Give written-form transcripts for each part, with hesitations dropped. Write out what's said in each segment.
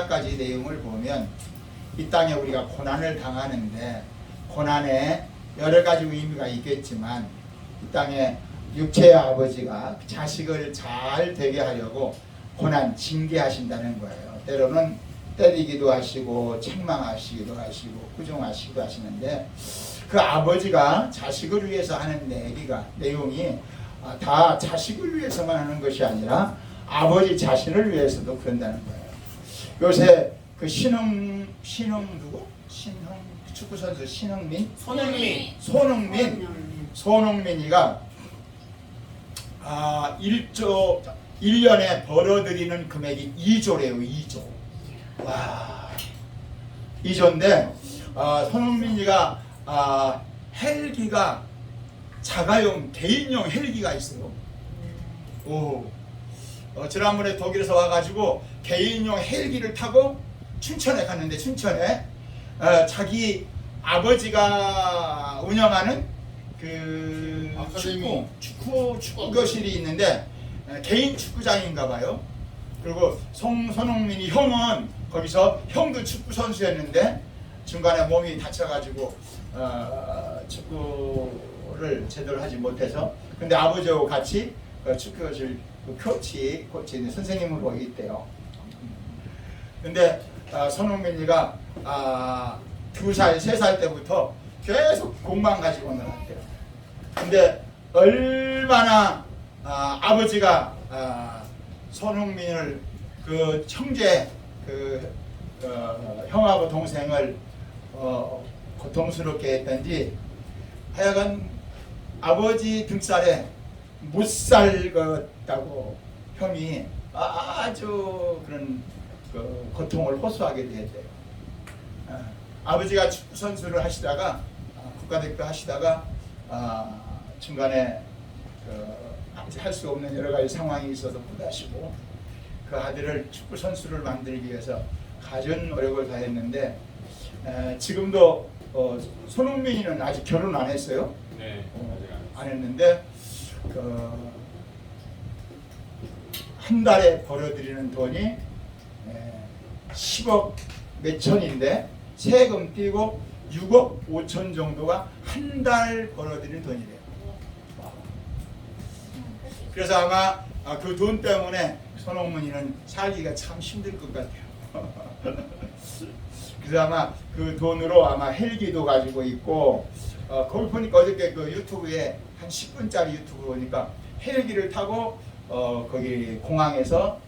가지 내용을 보면 이 땅에 우리가 고난을 당하는데 고난에 여러 가지 의미가 있겠지만 이 땅에 육체의 아버지가 자식을 잘 되게 하려고 고난 징계하신다는 거예요. 때로는 때리기도 하시고 책망하시기도 하시고 부정하시기도 하시는데 그 아버지가 자식을 위해서 하는 내용이 다 자식을 위해서만 하는 것이 아니라 아버지 자신을 위해서도 그런다는 거예요. 요새 그 축구 선수 손흥민이가 1년에 벌어들이는 금액이 2조래요. 2조. 와, 2조인데 손흥민이가 헬기가 자가용 개인용 헬기가 있어요. 지난번에 독일에서 와가지고 개인용 헬기를 타고 춘천에 갔는데 춘천에 자기 아버지가 운영하는 그 축구 교실이 있는데 개인 축구장인가 봐요. 그리고 손흥민이 형은 거기서 형도 축구 선수였는데 중간에 몸이 다쳐가지고 축구를 제대로 하지 못해서 근데 아버지하고 같이 축구교실 코치 선생님을 거기 있대요. 근데 손흥민이가 2살, 3살 때부터 계속 공만 가지고 놀았대요. 근데 얼마나 아버지가 손흥민을 그 형제 형하고 동생을 고통스럽게 했던지 하여간 아버지 등살에 못 살겠다고 형이 아주 그런 그 고통을 호소하게 되었대요. 아버지가 축구 선수를 하시다가 국가대표 하시다가 중간에 할 수 없는 여러 가지 상황이 있어서 못하시고 그 아들을 축구 선수를 만들기 위해서 가진 노력을 다했는데 지금도 손흥민이는 아직 결혼 안 했어요. 네, 안 했는데 한 달에 벌어들이는 돈이 10억 몇천인데 세금 떼고 6억 5천 정도가 한 달 벌어들이는 돈이래요. 그래서 아마 그 돈 때문에 손흥민이는 살기가 참 힘들 것 같아요. 그래서 아마 그 돈으로 아마 헬기도 가지고 있고 거기 보니까 어저께 그 유튜브에 한 10분짜리 유튜브 보니까 헬기를 타고 거기 공항에서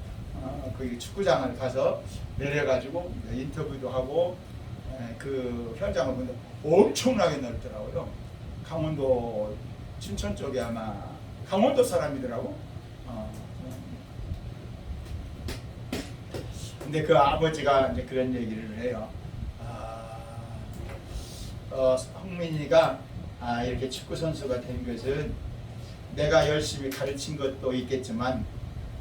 거기 축구장을 가서 내려가지고 인터뷰도 하고 그 현장을 보는데 엄청나게 넓더라고요. 강원도 춘천 쪽에 아마 강원도 사람이더라고. 근데 그 아버지가 이제 그런 얘기를 해요. 흥민이가 이렇게 축구 선수가 된 것은 내가 열심히 가르친 것도 있겠지만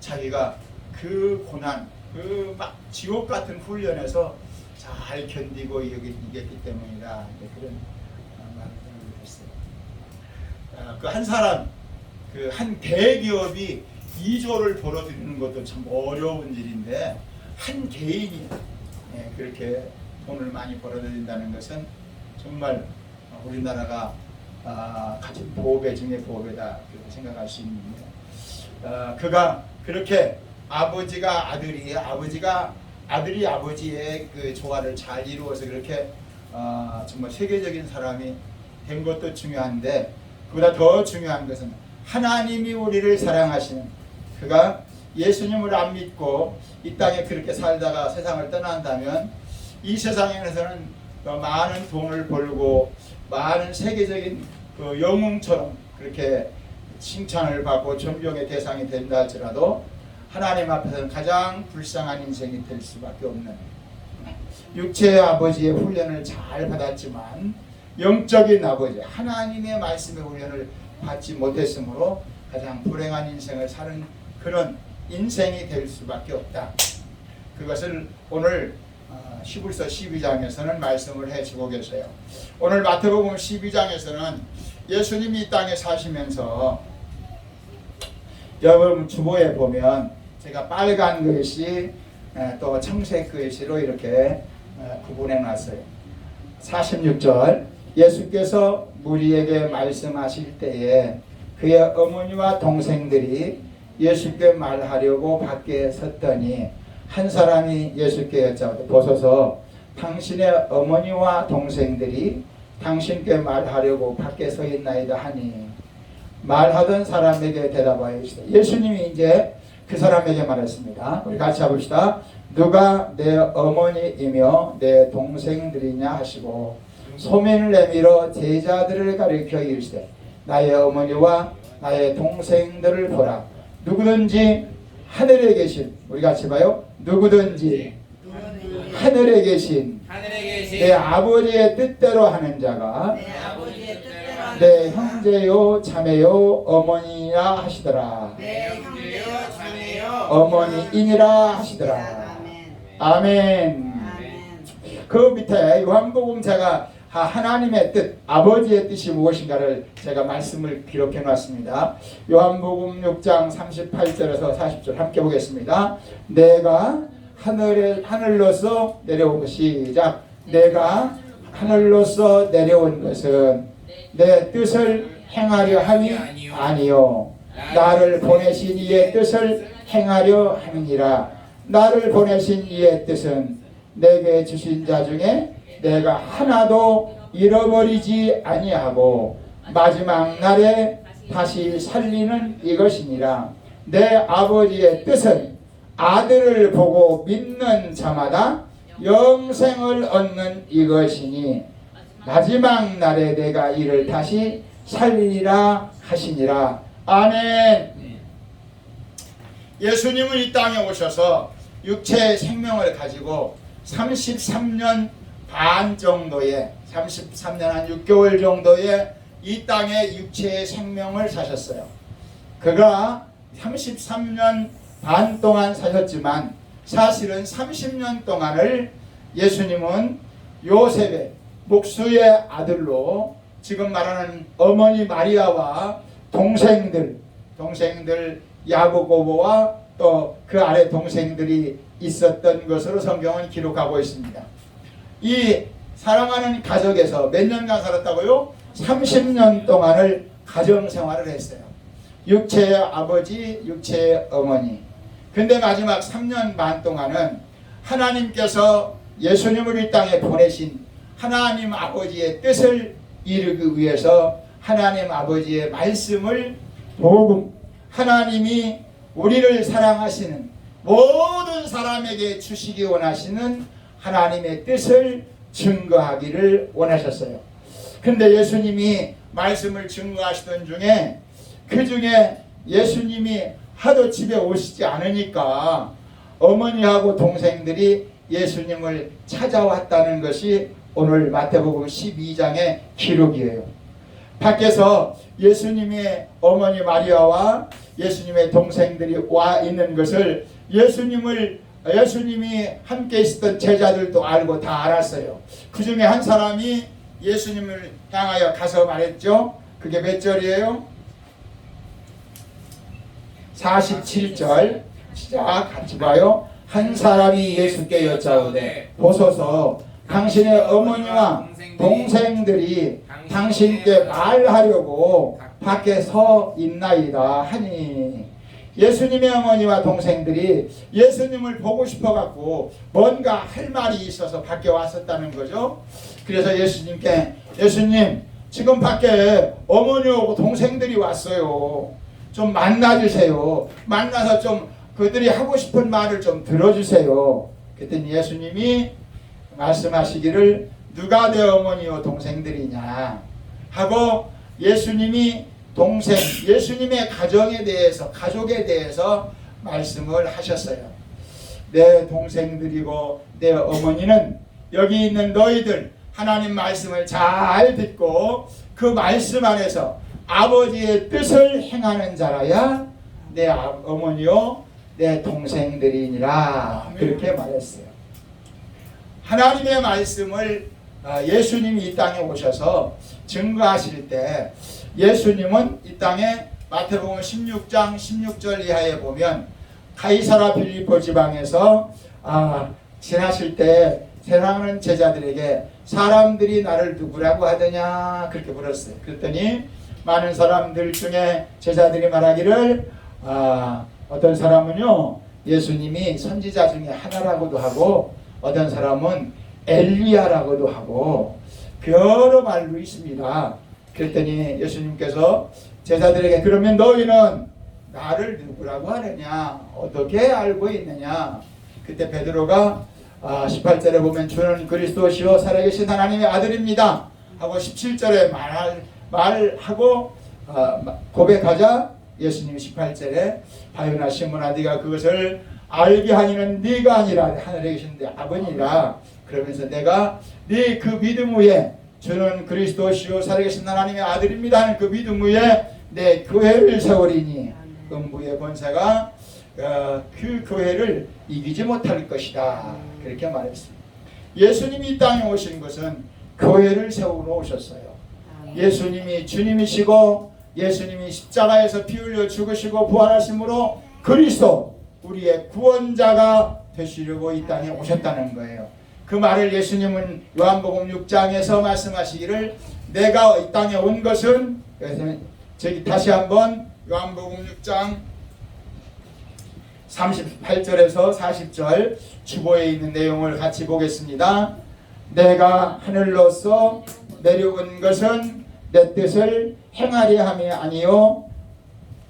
자기가 그 고난, 그 막 지옥 같은 훈련에서 잘 견디고 이겼기 때문이다. 그런 말을 했어요. 그 한 사람, 그 한 대기업이 2조를 벌어들이는 것도 참 어려운 일인데 한 개인이 그렇게 돈을 많이 벌어들인다는 것은 정말 우리나라가 가진 보배 중에 보배다 그렇게 생각할 수 있는데 그가 그렇게 아버지가 아들이 아버지의 그 조화를 잘 이루어서 그렇게 정말 세계적인 사람이 된 것도 중요한데 그보다 더 중요한 것은 하나님이 우리를 사랑하시는 그가 예수님을 안 믿고 이 땅에 그렇게 살다가 세상을 떠난다면 이 세상에서는 많은 돈을 벌고 많은 세계적인 그 영웅처럼 그렇게 칭찬을 받고 존경의 대상이 된다 할지라도 하나님 앞에서는 가장 불쌍한 인생이 될 수밖에 없는 육체의 아버지의 훈련을 잘 받았지만 영적인 아버지 하나님의 말씀의 훈련을 받지 못했으므로 가장 불행한 인생을 사는 그런 인생이 될 수밖에 없다. 그것을 오늘 히브리서 12장에서는 말씀을 해주고 계세요. 오늘 마태복음 12장에서는 예수님이 이 땅에 사시면서 여러분 주보에 보면 제가 빨간 것이 또 청색 글씨로 이렇게 구분해 놨어요. 46절 예수께서 무리에게 말씀하실 때에 그의 어머니와 동생들이 예수께 말하려고 밖에 섰더니 한 사람이 예수께 여짜오되 보소서 당신의 어머니와 동생들이 당신께 말하려고 밖에 서 있나이다 하니 말하던 사람에게 대답하여 이르시되 예수님이 이제 그 사람에게 말했습니다. 우리 같이 해봅시다. 누가 내 어머니이며 내 동생들이냐 하시고 소민을 내밀어 제자들을 가리켜 이르시되 나의 어머니와 나의 동생들을 보라. 누구든지 하늘에 계신 우리 같이 봐요. 누구든지 하늘에 계신 내 아버지의 뜻대로 하는 자가 내 형제요 자매요 어머니라 하시더라. 어머니이니라 하시더라. 아멘. 그 밑에 요한복음 제가 하나님의 뜻, 아버지의 뜻이 무엇인가를 제가 말씀을 기록해 놨습니다. 요한복음 6장 38절에서 40절 함께 보겠습니다. 내가 하늘로서 내려온 것이 시작. 내가 하늘로서 내려온 것은 내 뜻을 행하려 함이 아니요 나를 보내신 이의 뜻을 행하려 함이니라. 나를 보내신 이의 뜻은 내게 주신 자 중에 내가 하나도 잃어버리지 아니하고 마지막 날에 다시 살리는 이것이니라. 내 아버지의 뜻은 아들을 보고 믿는 자마다 영생을 얻는 이것이니 마지막 날에 내가 이를 다시 살리리라 하시니라. 아멘. 예수님은 이 땅에 오셔서 육체의 생명을 가지고 33년 반 정도의 33년 한 6개월 정도의 이 땅에 육체의 생명을 사셨어요. 그가 33년 반 동안 사셨지만 사실은 30년 동안을 예수님은 요셉의 목수의 아들로 지금 말하는 어머니 마리아와 동생들 야고보와 또 그 아래 동생들이 있었던 것으로 성경은 기록하고 있습니다. 이 사랑하는 가족에서 몇 년간 살았다고요? 30년 동안을 가정생활을 했어요. 육체의 아버지, 육체의 어머니. 근데 마지막 3년 반 동안은 하나님께서 예수님을 이 땅에 보내신 하나님 아버지의 뜻을 이루기 위해서 하나님 아버지의 말씀을 복음, 하나님이 우리를 사랑하시는 모든 사람에게 주시기 원하시는 하나님의 뜻을 증거하기를 원하셨어요. 근데 예수님이 말씀을 증거하시던 중에 그 중에 예수님이 하도 집에 오시지 않으니까 어머니하고 동생들이 예수님을 찾아왔다는 것이 오늘 마태복음 12장의 기록이에요. 밖에서 예수님의 어머니 마리아와 예수님의 동생들이 와 있는 것을 예수님이 함께 있었던 제자들도 알고 다 알았어요. 그 중에 한 사람이 예수님을 향하여 가서 말했죠. 그게 몇 절이에요? 47절 시작 같이 봐요. 한 사람이 예수께 여짜오되 보소서 당신의 어머니와 동생들이 당신께 말하려고 밖에 서 있나이다 하니 예수님의 어머니와 동생들이 예수님을 보고 싶어 갖고 뭔가 할 말이 있어서 밖에 왔었다는 거죠. 그래서 예수님께 예수님 지금 밖에 어머니하고 동생들이 왔어요. 좀 만나주세요. 만나서 좀 그들이 하고 싶은 말을 좀 들어주세요. 그랬더니 예수님이 말씀하시기를 누가 내 어머니요 동생들이냐 하고 예수님이 예수님의 가정에 대해서 가족에 대해서 말씀을 하셨어요. 내 동생들이고 내 어머니는 여기 있는 너희들 하나님 말씀을 잘 듣고 그 말씀 안에서 아버지의 뜻을 행하는 자라야 내 어머니요 내 동생들이니라 그렇게 말했어요. 하나님의 말씀을 예수님이 이 땅에 오셔서 증거하실 때 예수님은 이 땅에 마태복음 16장 16절 이하에 보면 가이사라 빌립보 지방에서 지나실 때 사랑하는 제자들에게 사람들이 나를 누구라고 하더냐 그렇게 물었어요. 그랬더니 많은 사람들 중에 제자들이 말하기를 어떤 사람은요 예수님이 선지자 중에 하나라고도 하고 어떤 사람은 엘리야라고도 하고 여러 말로 있습니다. 그랬더니 예수님께서 제자들에게 그러면 너희는 나를 누구라고 하느냐 어떻게 알고 있느냐. 그때 베드로가 18절에 보면 주는 그리스도시요 살아계신 하나님의 아들입니다 하고 17절에 말하고 고백하자 예수님이 18절에 바요나 시몬아 네가 그것을 알게 하니는 네가 아니라 하늘에 계신 내 아버지라. 그러면서 내가 네 그 믿음 위에 주는 그리스도시요 살아계신 하나님의 아들입니다 하는 그 믿음 위에 내 교회를 세우리니 음부의 권세가 그 교회를 이기지 못할 것이다 그렇게 말했습니다. 예수님이 이 땅에 오신 것은 교회를 세우러 오셨어요. 예수님이 주님이시고 예수님이 십자가에서 피 흘려 죽으시고 부활하심으로 그리스도 우리의 구원자가 되시려고 이 땅에 오셨다는 거예요. 그 말을 예수님은 요한복음 6장에서 말씀하시기를 내가 이 땅에 온 것은 저기 다시 한번 요한복음 6장 38절에서 40절 주보에 있는 내용을 같이 보겠습니다. 내가 하늘로서 내려온 것은 내 뜻을 행하려 함이 아니요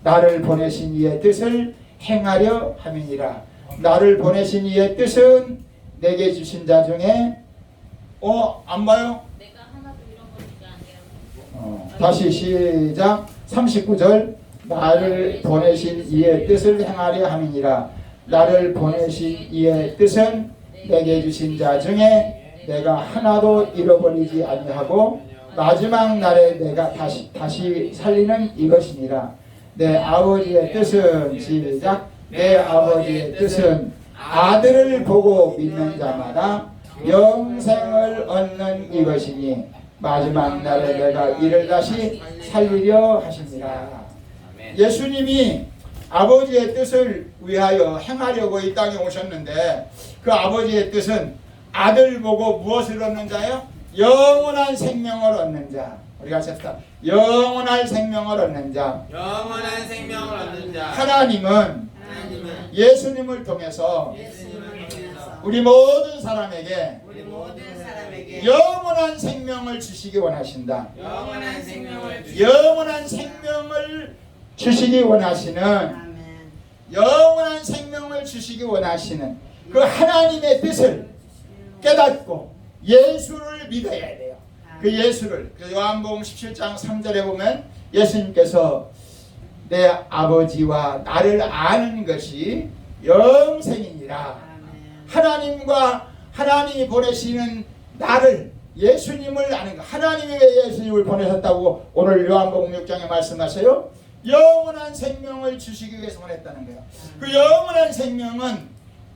나를 보내신 이의 뜻을 행하려 함이니라. 나를 보내신 이의 뜻은 내게 주신 자 중에 안 봐요? 내가 하나도 이런 것이 아니라 다시 시작 39절 나를 보내신 이의 뜻을 행하려 함이니라. 나를 보내신 이의 뜻은 내게 주신 자 중에 내가 하나도 잃어버리지 아니하고 마지막 날에 내가 다시 살리는 이것이니라. 내 아버지의 뜻은 시작 내 아버지의 뜻은 아들을 보고 믿는 자마다 영생을 얻는 이것이니 마지막 날에 내가 이를 다시 살리려 하시니라. 예수님이 아버지의 뜻을 위하여 행하려고 이 땅에 오셨는데 그 아버지의 뜻은 아들 보고 무엇을 얻는 자요? 영원한 생명을 얻는 자. 우리 같이 합시다. 영원한 생명을 얻는 자. 영원한 생명을 얻는 자. 하나님은 예수님을 통해서 우리 모든 사람에게 영원한 생명을 주시기 원하신다. 영원한 생명을 주시기 원하시는 영원한 생명을 주시기 원하시는 그 하나님의 뜻을 깨닫고 예수를 믿어야 돼요. 그 예수를 요한복음 17장 3절에 보면 예수님께서 내 아버지와 나를 아는 것이 영생이니라. 하나님과 하나님이 보내시는 나를 예수님을 아는 것. 하나님이 왜 예수님을 보내셨다고 오늘 요한복음 6장에 말씀하세요? 영원한 생명을 주시기 위해서 보냈다는 거예요. 그 영원한 생명은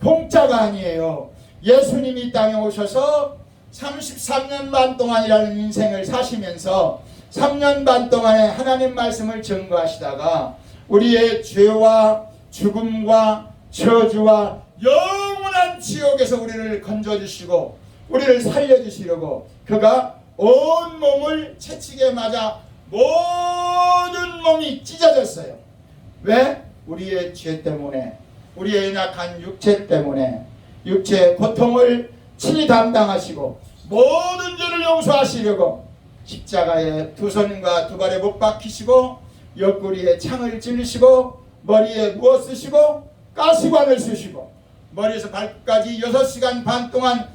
공짜가 아니에요. 예수님이 이 땅에 오셔서 33년 반 동안이라는 인생을 사시면서 3년 반 동안에 하나님 말씀을 증거하시다가 우리의 죄와 죽음과 저주와 영원한 지옥에서 우리를 건져주시고 우리를 살려주시려고 그가 온 몸을 채찍에 맞아 모든 몸이 찢어졌어요. 왜? 우리의 죄 때문에 우리의 연약한 육체 때문에 육체의 고통을 친히 담당하시고 모든 죄를 용서하시려고 십자가에 두 손과 두 발에 못 박히시고 옆구리에 창을 찔리시고 머리에 무엇 쓰시고 가시관을 쓰시고 머리에서 발끝까지 6시간 반 동안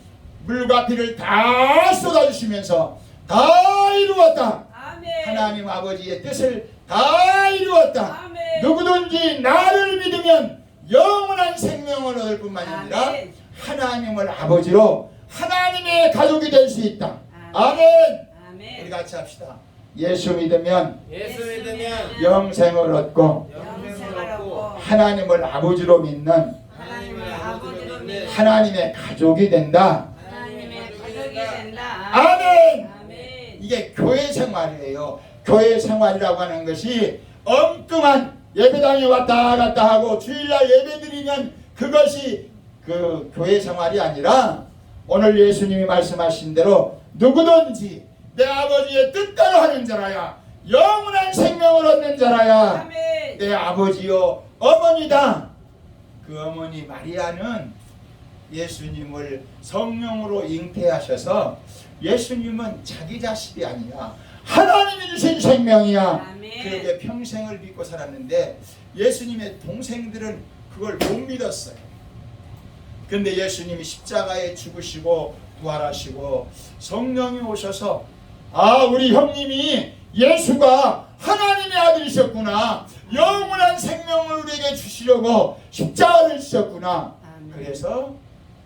물과 피를 다 쏟아주시면서 다 이루었다. 아멘. 하나님 아버지의 뜻을 다 이루었다. 아멘. 누구든지 나를 믿으면 영원한 생명을 얻을 뿐만 아니라 아멘. 하나님을 아버지로 하나님의 가족이 될 수 있다. 아멘. 아멘. 우리 같이 합시다. 예수 믿으면 영생을 얻고 하나님을 아버지로 믿는 하나님의 가족이 된다. 아멘. 이게 교회 생활이에요. 교회 생활이라고 하는 것이 엉뚱한 예배당에 왔다 갔다 하고 주일날 예배 드리면 그것이 그 교회 생활이 아니라 오늘 예수님이 말씀하신 대로 누구든지 내 아버지의 뜻대로 하는 자라야 영원한 생명을 얻는 자라야 아멘. 내 아버지요 어머니다. 그 어머니 마리아는 예수님을 성령으로 잉태하셔서 예수님은 자기 자식이 아니라 하나님이 주신 생명이야. 아멘. 그렇게 평생을 믿고 살았는데 예수님의 동생들은 그걸 못 믿었어요. 그런데 예수님이 십자가에 죽으시고 부활하시고 성령이 오셔서 아, 우리 형님이 예수가 하나님의 아들이셨구나, 영원한 생명을 우리에게 주시려고 십자가를 지셨구나. 아멘. 그래서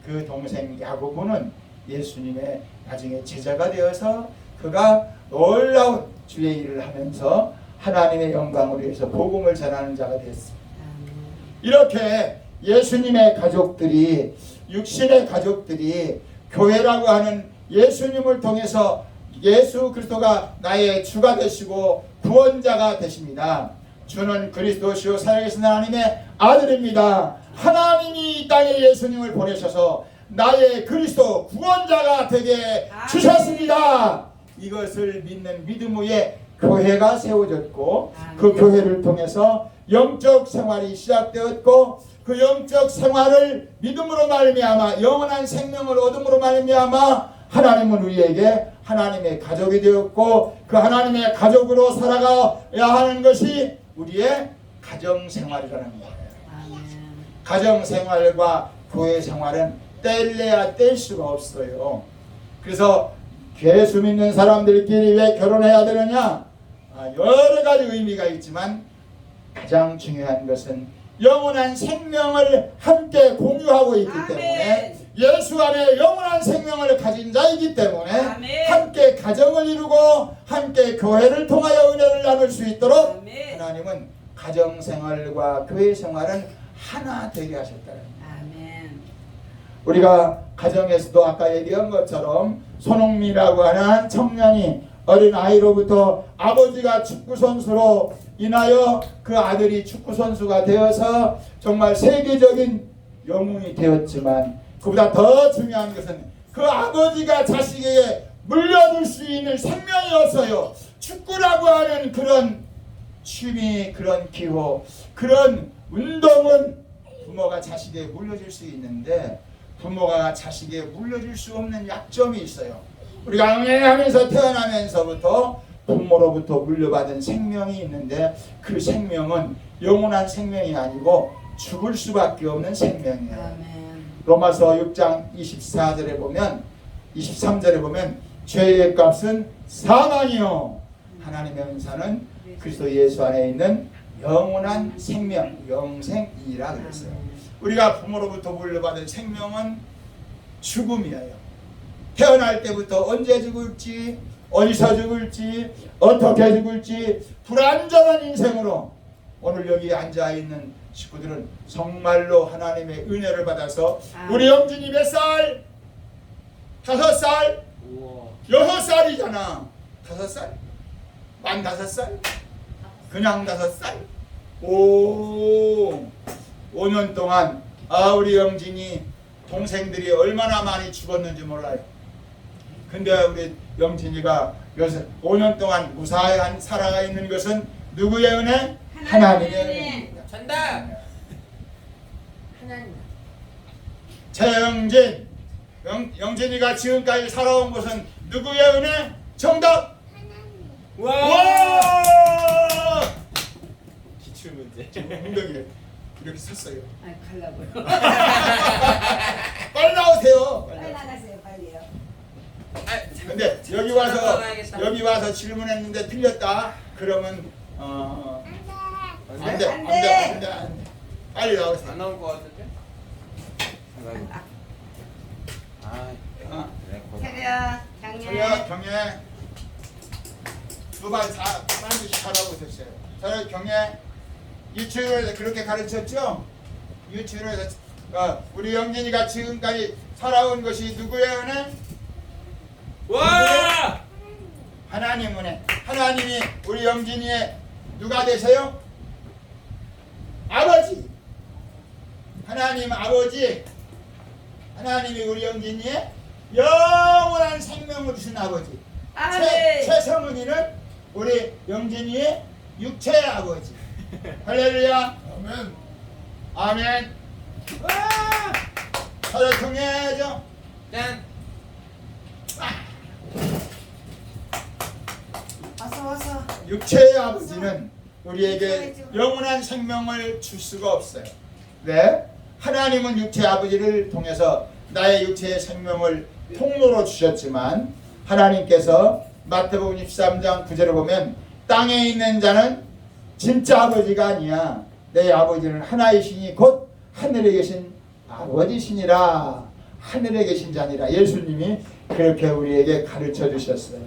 그 동생 야고보는 예수님의 나중에 제자가 되어서 그가 놀라운 주의 일을 하면서 하나님의 영광을 위해서 복음을 전하는 자가 됐습니다. 이렇게 예수님의 가족들이, 육신의 가족들이 교회라고 하는 예수님을 통해서 예수 그리스도가 나의 주가 되시고 구원자가 되십니다. 주는 그리스도시요 살아계신 하나님의 아들입니다. 하나님이 이 땅에 예수님을 보내셔서 나의 그리스도 구원자가 되게 주셨습니다. 이것을 믿는 믿음 위에 교회가 세워졌고 그 교회를 통해서 영적 생활이 시작되었고 그 영적 생활을 믿음으로 말미암아 영원한 생명을 얻음으로 말미암아 하나님은 우리에게 하나님의 가족이 되었고 그 하나님의 가족으로 살아가야 하는 것이 우리의 가정생활이라는 거예요. 가정생활과 교회생활은 뗄래야 뗄 수가 없어요. 그래서 예수 믿는 사람들끼리 왜 결혼해야 되느냐? 여러 가지 의미가 있지만 가장 중요한 것은 영원한 생명을 함께 공유하고 있기 때문에 예수 안에 영원한 생명을 가진 자이기 때문에 함께 가정을 이루고 함께 교회를 통하여 은혜를 나눌 수 있도록 하나님은 가정생활과 교회생활은 하나 되게 하셨다는 거예요. 우리가 가정에서도 아까 얘기한 것처럼 손흥민이라고 하는 청년이 어린 아이로부터 아버지가 축구선수로 인하여 그 아들이 축구선수가 되어서 정말 세계적인 영웅이 되었지만 그보다 더 중요한 것은 그 아버지가 자식에게 물려줄 수 있는 생명이었어요. 축구라고 하는 그런 취미, 그런 기호, 그런 운동은 부모가 자식에게 물려줄 수 있는데 부모가 자식에게 물려줄 수 없는 약점이 있어요. 우리가 응애하면서 태어나면서부터 부모로부터 물려받은 생명이 있는데 그 생명은 영원한 생명이 아니고 죽을 수밖에 없는 생명이에요. 로마서 6장 24절에 보면 23절에 보면 죄의 값은 사망이요 하나님의 은사는 그리스도 예수 안에 있는 영원한 생명, 영생이라 그랬어요. 우리가 부모로부터 물려받은 생명은 죽음이에요. 태어날 때부터 언제 죽을지, 어디서 죽을지, 어떻게 죽을지 불안정한 인생으로 오늘 여기 앉아있는 식구들은 정말로 하나님의 은혜를 받아서 우리 영준이 몇 살? 5살? 6살이잖아. 5살? 만 5살? 그냥 5살? 5년 동안 우리 영진이 동생들이 얼마나 많이 죽었는지 몰라요. 근데 우리 영진이가 5년 동안 무사히 살아가 있는 것은 누구의 은혜? 하나님의 은혜입니다. 정답. 최영진, 영진이가 지금까지 살아온 것은 누구의 은혜? 정답! 와! 기출문제. 엉덩이에 이렇게 섰어요. 가려고요. 빨리 나오세요. 빨리 나가세요, 빨리요. 근데 여기 와서 질문했는데 틀렸다. 그러면 안 돼. 빨리 나오세요. 안 나올 것 같은데? 세려, 경례 두발 반드시 잘하고 있었어요. 저는 경례 유치원에서 그렇게 가르쳤죠. 유치원에서 우리 영진이가 지금까지 살아온 것이 누구의 은혜? 와! 하나님 은혜. 하나님이 우리 영진이의 누가 되세요? 아버지. 하나님 아버지. 하나님이 우리 영진이의 영원한 생명을 주신 아버지. 아멘. 최성은이는 우리 영진이의 육체의 아버지. 할렐루야. 아멘. 아멘. 서로 통해야죠. 짠. 와서. 육체의 아버지는 우리에게 영원한 생명을 줄 수가 없어요. 왜? 하나님은 육체의 아버지를 통해서 나의 육체의 생명을 통로로 주셨지만 하나님께서 마태복음 23장 9절을 보면 땅에 있는 자는 진짜 아버지가 아니야. 내 아버지는 하나이시니 곧 하늘에 계신 아버지시니라. 하늘에 계신 자니라. 예수님이 그렇게 우리에게 가르쳐 주셨어요.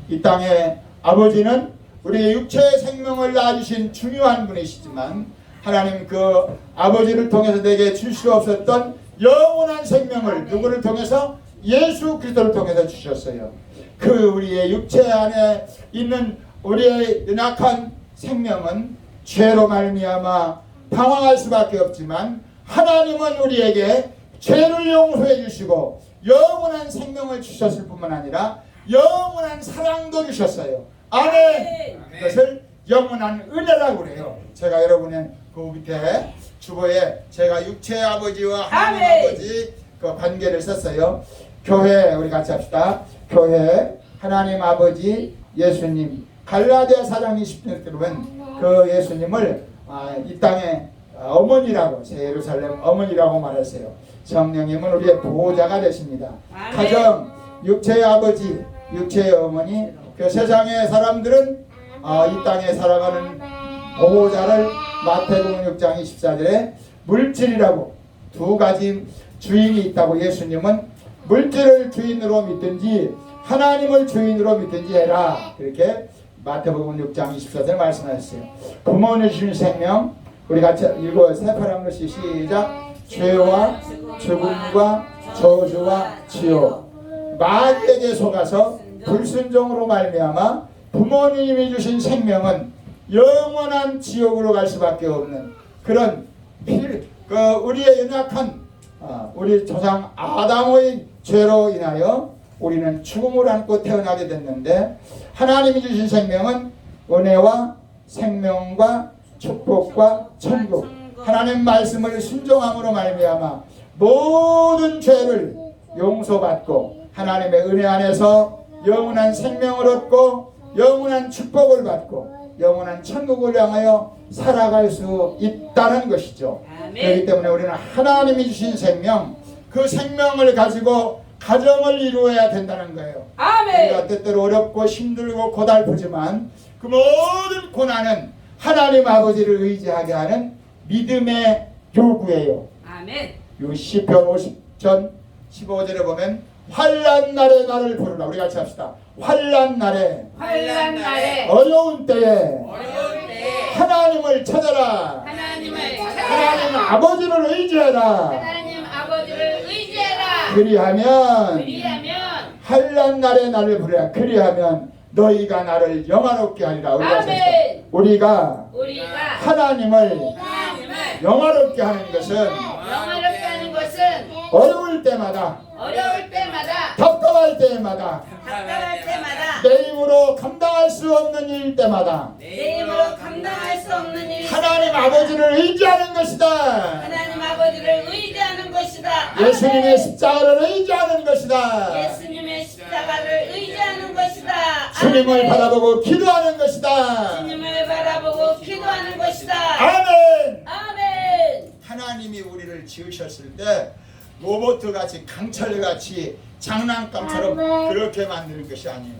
이 땅에 아버지는 우리의 육체의 생명을 낳아주신 중요한 분이시지만 하나님 그 아버지를 통해서 내게 줄 수 없었던 영원한 생명을 누구를 통해서? 예수 그리스도를 통해서 주셨어요. 그 우리의 육체 안에 있는 우리의 연약한 생명은 죄로 말미암아 방황할 수밖에 없지만 하나님은 우리에게 죄를 용서해 주시고 영원한 생명을 주셨을 뿐만 아니라 영원한 사랑도 주셨어요. 아멘. 그것을 영원한 은혜라고 그래요. 제가 여러분의 그 밑에 주보에 제가 육체의 아버지와 하나님 아버지 그 관계를 썼어요. 교회 우리 같이 합시다. 교회 하나님 아버지 예수님. 갈라디아 4장 20절 들으면 그 예수님을 이 땅에 어머니라고 예루살렘 어머니라고 말했어요. 성령님은 우리의 보호자가 되십니다. 가정 육체의 아버지 육체의 어머니 그 세상의 사람들은 이 땅에 살아가는 보호자를 마태복음 6장 24절에 물질이라고 두 가지 주인이 있다고 예수님은 물질을 주인으로 믿든지 하나님을 주인으로 믿든지 해라. 그렇게 마태복음 6장 24절 말씀하셨어요. 부모님 주신 생명 우리 같이 읽어 세파란 것이 시작. 죄와 죽음과 저주와 지옥 마귀에게 속아서 불순종으로 말미암아 부모님이 주신 생명은 영원한 지옥으로 갈 수밖에 없는 그런 우리의 연약한 우리 조상 아담의 죄로 인하여 우리는 죽음을 안고 태어나게 됐는데 하나님이 주신 생명은 은혜와 생명과 축복과 천국 하나님 말씀을 순종함으로 말미암아 모든 죄를 용서받고 하나님의 은혜 안에서 영원한 생명을 얻고 영원한 축복을 받고 영원한 천국을 향하여 살아갈 수 있다는 것이죠. 그렇기 때문에 우리는 하나님이 주신 생명 그 생명을 가지고 가정을 이루어야 된다는 거예요. 우리가 때때로 어렵고 힘들고 고달프지만 그 모든 고난은 하나님 아버지를 의지하게 하는 믿음의 요구예요. 요 시편 50편 15절에 보면 환난 날에 나를 부르라. 우리 같이 합시다. 환난 날에 어려운 때에 하나님을 찾아라. 하나님 아버지를 의지해라. 그리하면 환난 날에 나를 부르라. 그리하면 너희가 나를 영화롭게 하리라. 우리가 하나님을 영화롭게 하는 것은 어려울 때마다 답답할 때마다 내 힘으로 감당할 수 없는 일 때마다 하나님 아버지를 의지하는 것이다. 예수님의 십자가를 의지하는 것이다. 주님을 바라보고 기도하는 것이다. 아멘. 하나님이 우리를 지으셨을 때 로봇 같이 강철 같이 장난감처럼 그렇게 만드는 것이 아니에요.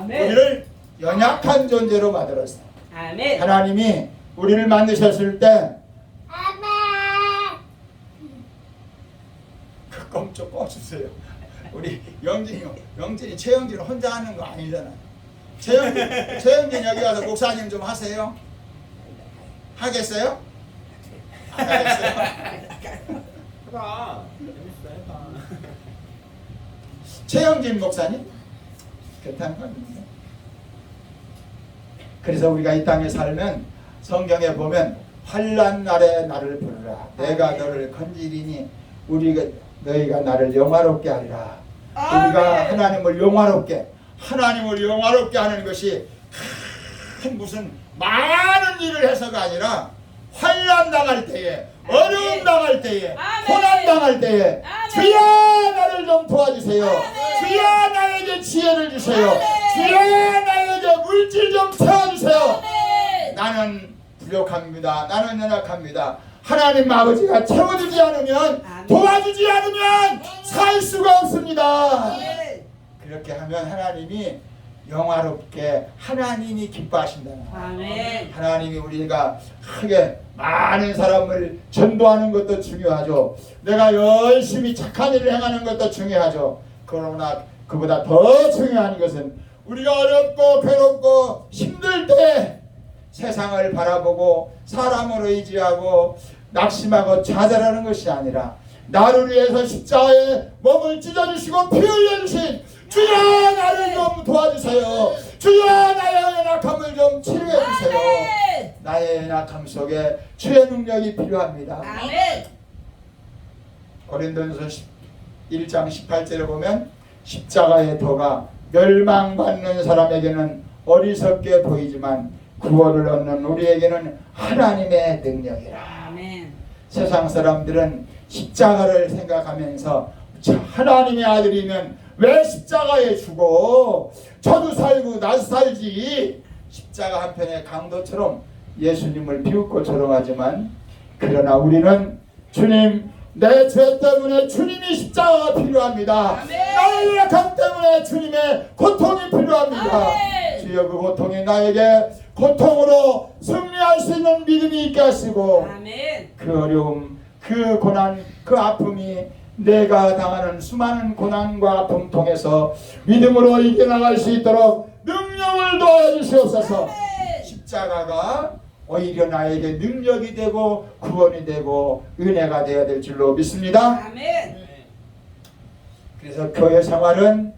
우리를 연약한 존재로 만들었어요. 하나님이 우리를 만드셨을 때 그 껌 좀 꺼주세요. 우리 영진이 최영진 혼자 하는 거 아니잖아. 최영진 여기 와서 목사님 좀 하세요. 하겠어요? 안 하겠어요? 해봐. 재밌어, 해봐. 최영진 목사님? 그렇다는 겁니다. 그래서 우리가 이 땅에 살면 성경에 보면 환난 날에 나를 부르라. 내가 너를 건지리니 너희가 나를 영화롭게 하리라. 우리가 하나님을 영화롭게 하는 것이 무슨 많은 일을 해서가 아니라 환난 당할 때에, 어려움 당할 때에, 고난 당할 때에 주여 나를 좀 도와주세요. 주여 나에게 지혜를 주세요. 주여 나에게 물질 좀 채워주세요. 나는 부족합니다. 나는 연약합니다. 하나님 아버지가 채워주지 않으면, 도와주지 않으면 살 수가 없습니다. 그렇게 하면 하나님이 영화롭게, 하나님이 기뻐하신다. 아멘. 하나님이 우리가 크게 많은 사람을 전도하는 것도 중요하죠. 내가 열심히 착한 일을 행하는 것도 중요하죠. 그러나 그보다 더 중요한 것은 우리가 어렵고 괴롭고 힘들 때 세상을 바라보고 사람을 의지하고 낙심하고 좌절하는 것이 아니라 나를 위해서 십자가에 몸을 찢어주시고 피 흘려주신 주여 나를 좀 도와주세요. 주여 나의 연약함을 좀 치료해주세요. 나의 연약함 속에 주의 능력이 필요합니다. 아멘. 고린도전서 1장 18절에 보면 십자가의 도가 멸망받는 사람에게는 어리석게 보이지만 구원을 얻는 우리에게는 하나님의 능력이라. 아멘. 세상 사람들은 십자가를 생각하면서 하나님의 아들이면 왜 십자가에 죽어? 저도 살고 나도 살지. 십자가 한편의 강도처럼 예수님을 비웃고 조롱하지만, 그러나 우리는 주님, 내 죄 때문에 주님이 십자가가 필요합니다. 나의 연약함 때문에 주님의 고통이 필요합니다. 주여 그 고통이 나에게 고통으로 승리할 수 있는 믿음이 있게 하시고, 아멘. 그 어려움, 그 고난, 그 아픔이 내가 당하는 수많은 고난과 아픔 통해서 믿음으로 이겨나갈 수 있도록 능력을 도와주시옵소서. 십자가가 오히려 나에게 능력이 되고 구원이 되고 은혜가 되어야 될 줄로 믿습니다. 아멘. 그래서 교회 생활은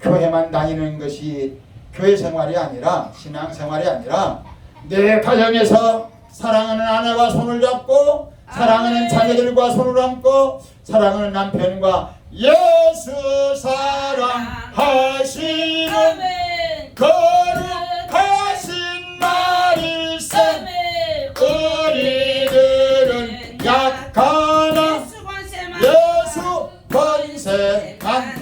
교회만 다니는 것이 교회 생활이 아니라, 신앙 생활이 아니라 내 가정에서 사랑하는 아내와 손을 잡고 사랑하는 자녀들과 손을 안고 사랑하는 남편과 예수 사랑하시는 거룩하신 말일세. 우리들은 약하나 예수 권세만.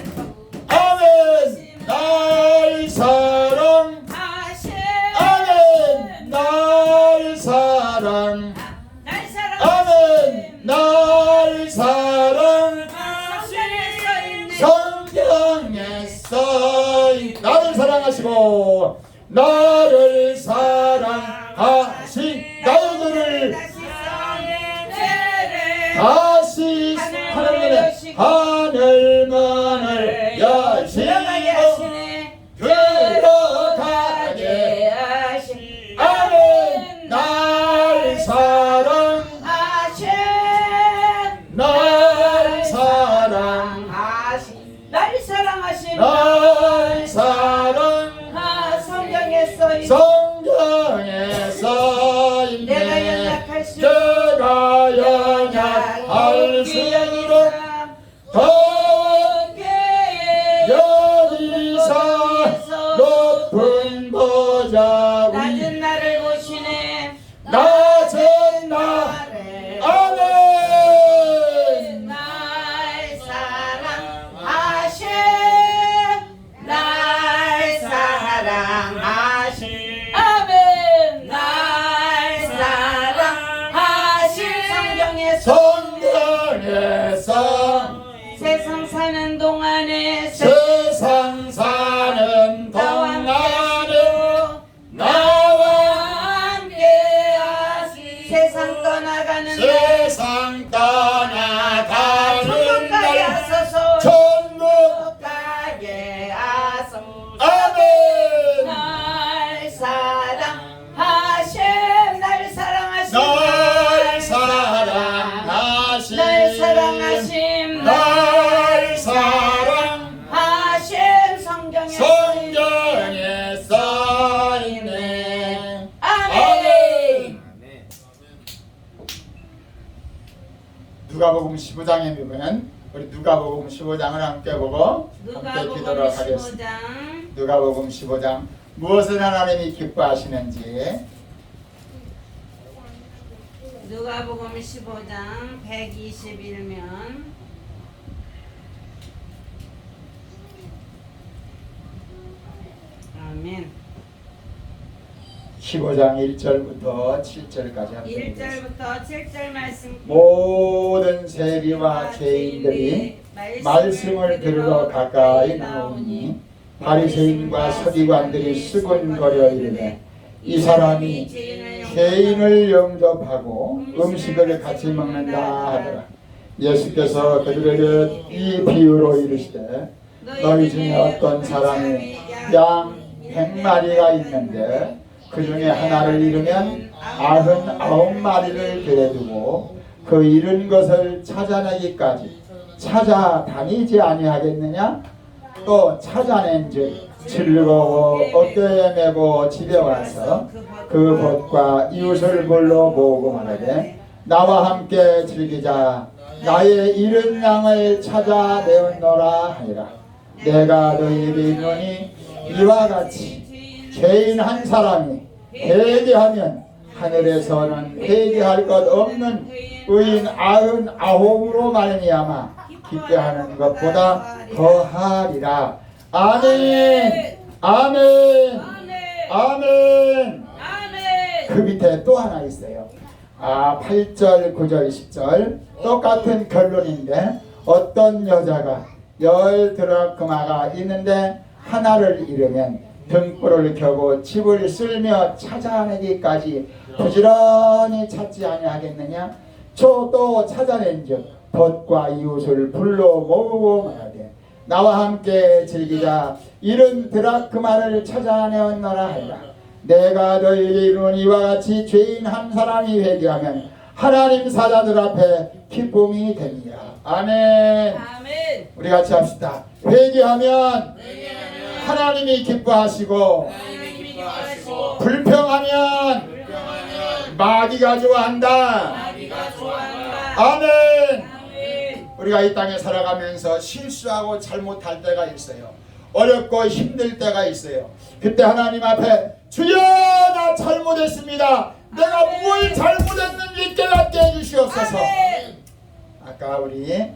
아멘. 날 사랑, 아멘. 날 사랑, 아멘. 날 사랑하신 성경에 써있는, 나를 사랑하시고 나를 사랑하신 너희들을 다시 하늘문을 여시고 들어가게 하신, 아멘. 날 사랑, 날 사랑하신, 날 사랑하신 날 사랑, 성경에 써있는 성경에 써있네. 내가 연약할수록 내가 연약할수록 더 여기서 높은 보좌 위 낮은 나를 보시네. 낮은 나, 아멘. 날 사랑하신, 날 사랑하신, 아멘. 날 사랑하신 성경에서 세상 사는 동안에 세상 사는 동안에 나와 함께 하시, 세상 떠나가는 날 세상 떠나가는 천국까지 날 하소서. 천국 가게 하소서. 아멘. 날 사랑하신, 날 사랑하신, 날 사랑하신, 날 사랑하신, 날 사랑하신 성경에 성경에 써있네. 아멘. 누가복음 15장에 보면 우리 누가복음 15장을 함께 보고 함께 누가복음 기도록 하겠습니다. 15장 누가복음 15장 무엇을 하나님이 기뻐하시는지 누가복음 15장 121면 아멘. 15장 1절부터 7절까지 함께 보겠습니다. 1절부터 7절 말씀. 모든 세리와 죄인들이 말씀을 들으러 가까이 나오니 바리새인과 서기관들이 수군거려 이르되 이 사람이 죄인을 영접하고 음식을 같이 먹는다 하더라. 예수께서 그들에게 이 비유로 이르시되 너희 중에 어떤 사람이 양 100마리가 있는데 그 중에 하나를 잃으면 99마리를 데려두고 그 잃은 것을 찾아내기까지 찾아다니지 아니하겠느냐? 또 찾아낸즉 즐거워 어깨에 메고 집에 와서 그 벗과 이웃을 불러 모으고 말하되 나와 함께 즐기자. 나의 잃은 양을 찾아내었노라 하니라. 내가 너희에게 이르노니 이와 같이 죄인 한 사람이 회개하면 하늘에서는 회개할 것 없는 의인 99으로 말미암아 기뻐하는 것보다 더하리라. 아멘. 아멘. 아멘. 그 밑에 또 하나 있어요. 8절, 9절, 10절 똑같은 결론인데 어떤 여자가 10드라크마가 있는데 하나를 잃으면 등불을 켜고 집을 쓸며 찾아내기까지 부지런히 찾지 아니하겠느냐? 또 찾아낸즉 벗과 이웃을 불러 모으고 말하되 나와 함께 즐기자. 이른 드라크마를 찾아내었노라 하리라. 내가 너희에게 이르노니 이와 같이 죄인 한 사람이 회개하면 하나님 사자들 앞에 기쁨이 되니라. 아멘. 아멘. 우리 같이 합시다. 회개하면 하나님이 기뻐하시고 불평하면 마귀가 좋아한다. 아멘. 우리가 이 땅에 살아가면서 실수하고 잘못할 때가 있어요. 어렵고 힘들 때가 있어요. 그때 하나님 앞에 주여 나 잘못했습니다. 내가 뭘 잘못했는지 깨닫게 해주시옵소서. 아까 우리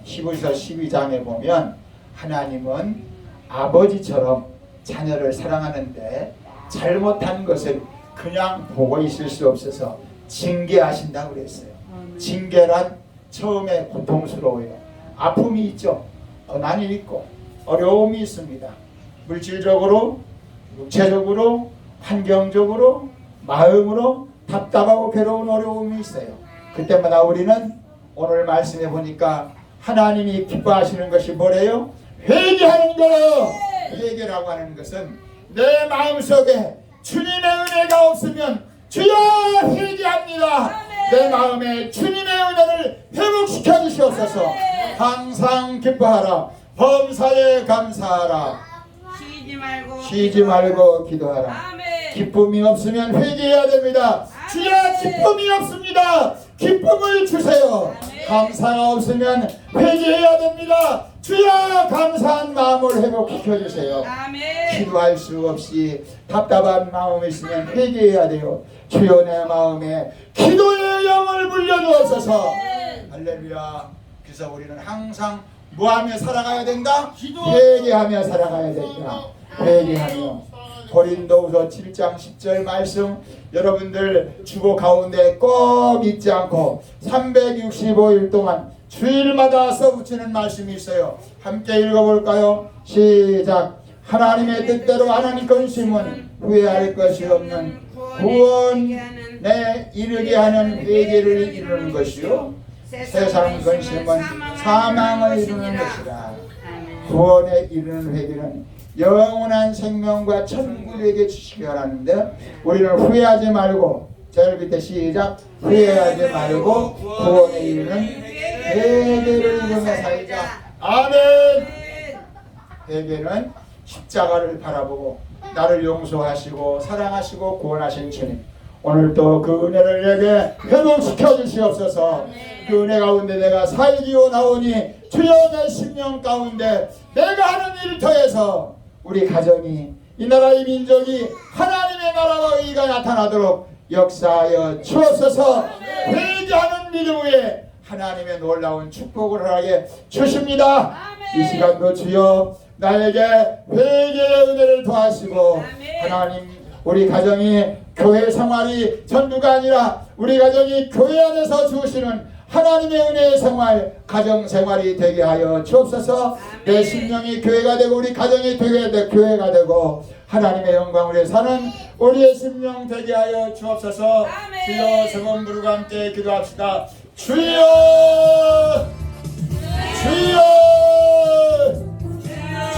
히브리서 12장에 보면 하나님은 아버지처럼 자녀를 사랑하는데 잘못한 것을 그냥 보고 있을 수 없어서 징계하신다고 그랬어요. 징계란 처음에 고통스러워요. 아픔이 있죠. 고난이 있고 어려움이 있습니다. 물질적으로, 육체적으로, 환경적으로, 마음으로 답답하고 괴로운 어려움이 있어요. 그때마다 우리는 오늘 말씀해 보니까 하나님이 기뻐하시는 것이 뭐래요? 회개하는 거예요. 회개라고 하는 것은 내 마음속에 주님의 은혜가 없으면 주여 회개합니다. 내 마음에 주님의 은혜를 회복시켜 주시옵소서. 항상 기뻐하라. 범사에 감사하라. 쉬지 말고 기도하라. 기쁨이 없으면 회개해야 됩니다. 주여 기쁨이 없습니다. 기쁨을 주세요. 감사가 없으면 회개해야 됩니다. 주여 감사한 마음을 회복시켜 주세요. 기도할 수 없이 답답한 마음이 있으면 회개해야 돼요. 주여 내 마음에 기도의 영을 불려주옵소서. 할렐루야. 그래서 우리는 항상 뭐하며 살아가야 된다? 회개하며 살아가야 된다. 회개하며. 고린도후서 7장 10절 말씀 여러분들 주보 가운데 꼭 잊지 않고 365일 동안 주일마다 써붙이는 말씀이 있어요. 함께 읽어볼까요? 시작. 하나님의 뜻대로 하나님 근심은 후회할 것이 없는 구원에 이르게 하는 회개를 이루는 것이요 세상 근심은 사망을 이루는 것이라. 구원에 이르는 회개는 영원한 생명과 천국에게 주시기 바라는데 우리는 후회하지 말고 제일 밑에 시작. 후회하지 말고 구원에 이르는 회개를 이루며 살자. 아멘. 회개는 십자가를 바라보고 나를 용서하시고 사랑하시고 구원하신 주님, 오늘도 그 은혜를 내게 회복시켜 주시옵소서. 그 은혜 가운데 내가 살기 원하오니 주여 내 심령 가운데 내가 하는 일을 통해서 우리 가정이 이 나라의 민족이 하나님의 나라와 의가 나타나도록 역사하여 주옵소서. 회개하는 믿음 위에 하나님의 놀라운 축복을 하게 주십니다. 이 시간도 주여 나에게 회개의 은혜를 더하시고 하나님 우리 가정이 교회 생활이 전부가 아니라 우리 가정이 교회 안에서 주시는 하나님의 은혜의 생활, 가정 생활이 되게 하여 주옵소서. 내 심령이 교회가 되고 우리 가정이 교회가 되고 하나님의 영광을 위해 사는 우리의 심령 되게 하여 주옵소서. 주여 성원 부르고 함께 기도합시다. 주여 주여